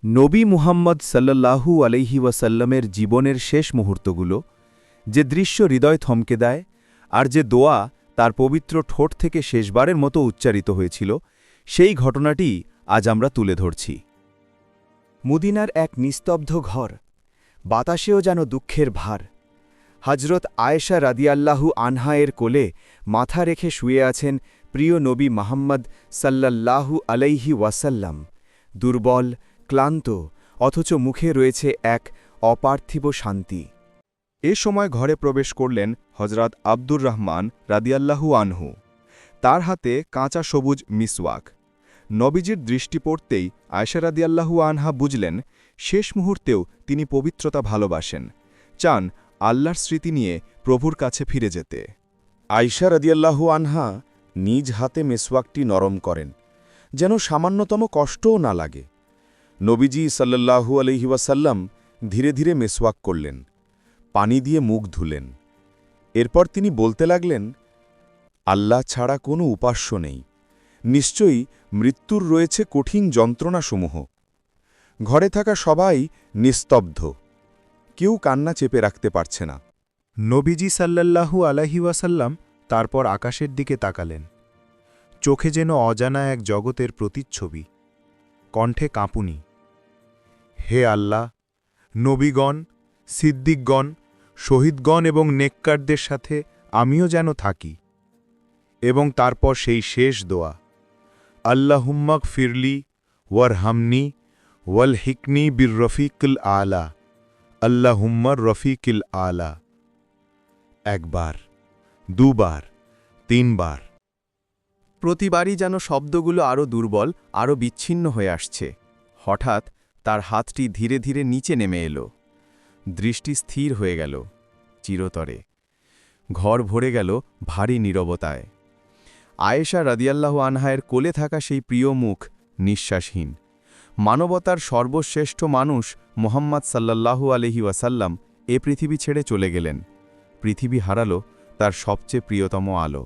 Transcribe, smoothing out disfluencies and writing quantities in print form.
নবী মুহাম্মদ সাল্লাল্লাহু আলাইহি ওয়াসাল্লামের জীবনের শেষ মুহূর্তগুলো, যে দৃশ্য হৃদয় থমকে দেয়, আর যে দোয়া তার পবিত্র ঠোঁট থেকে শেষবারের মতো উচ্চারিত হয়েছিল, সেই ঘটনাটি আজ আমরা তুলে ধরছি। মদিনার এক নিস্তব্ধ ঘর, বাতাসেও যেন দুঃখের ভার। হজরত আয়েশা রাদিয়াল্লাহু আনহা এর কোলে মাথা রেখে শুয়ে আছেন প্রিয় নবী মুহাম্মদ সাল্লাল্লাহু আলাইহি ওয়াসাল্লাম, দুর্বল, ক্লান্ত, অথচ মুখে রয়েছে এক অপার্থিব শান্তি। এ সময় ঘরে প্রবেশ করলেন হজরত আব্দুর রহমান রাদিয়াল্লাহু আনহু। তার হাতে কাঁচা সবুজ মিসওয়াক। নবীজির দৃষ্টি পড়তেই আয়েশা রাদিয়াল্লাহু আনহা বুঝলেন, শেষ মুহূর্তেও তিনি পবিত্রতা ভালোবাসেন, চান আল্লাহর স্মৃতি নিয়ে প্রভুর কাছে ফিরে যেতে। আয়েশা রাদিয়াল্লাহু আনহা নিজ হাতে মেসওয়াকটি নরম করেন, যেন সামান্যতম কষ্টও না লাগে। নবীজি সাল্লাল্লাহু আলাইহি ওয়াসাল্লাম ধীরে ধীরে মেসওয়াক করলেন, পানি দিয়ে মুখ ধুলেন। এরপর তিনি বলতে লাগলেন, আল্লাহ ছাড়া কোনো উপাস্য নেই, নিশ্চয়ই মৃত্যুর রয়েছে কঠিন যন্ত্রণাসমূহ। ঘরে থাকা সবাই নিস্তব্ধ, কেউ কান্না চেপে রাখতে পারছে না। নবীজি সাল্লাল্লাহু আলাইহি ওয়াসাল্লাম তারপর আকাশের দিকে তাকালেন। চোখে যেন অজানা এক জগতের প্রতিচ্ছবি, কণ্ঠে কাঁপুনি। হে আল্লাহ, নবীগণ, সিদ্দিকগণ, শহীদগণ এবং নেককারদের সাথে আমিও যেন থাকি। এবং তারপর সেই শেষ দোয়া, আল্লাহুম্মাগ ফিরলি ওয়ারহামনি ওয়াল হিকনি বির রফিকুল আলা, আল্লাহুম্মার রফিকুল আলা। একবার, দুবার, তিনবার। প্রতিবারই যেন শব্দগুলো আরও দুর্বল, আরও বিচ্ছিন্ন হয়ে আসছে। হঠাৎ তার হাতটি ধীরে ধীরে নিচে নেমে এলো। দৃষ্টি স্থির হয়ে গেল চিরতরে। ঘর ভরে গেল ভারী নীরবতায়। আয়েশা রাদিয়াল্লাহু আনহায়ের কোলে থাকা সেই প্রিয় মুখ নিঃশ্বাসহীন। মানবতার সর্বশ্রেষ্ঠ মানুষ মুহাম্মদ সাল্লাল্লাহু আলাইহি ওয়াসাল্লাম এ পৃথিবী ছেড়ে চলে গেলেন। পৃথিবী হারালো তার সবচেয়ে প্রিয়তম আলো।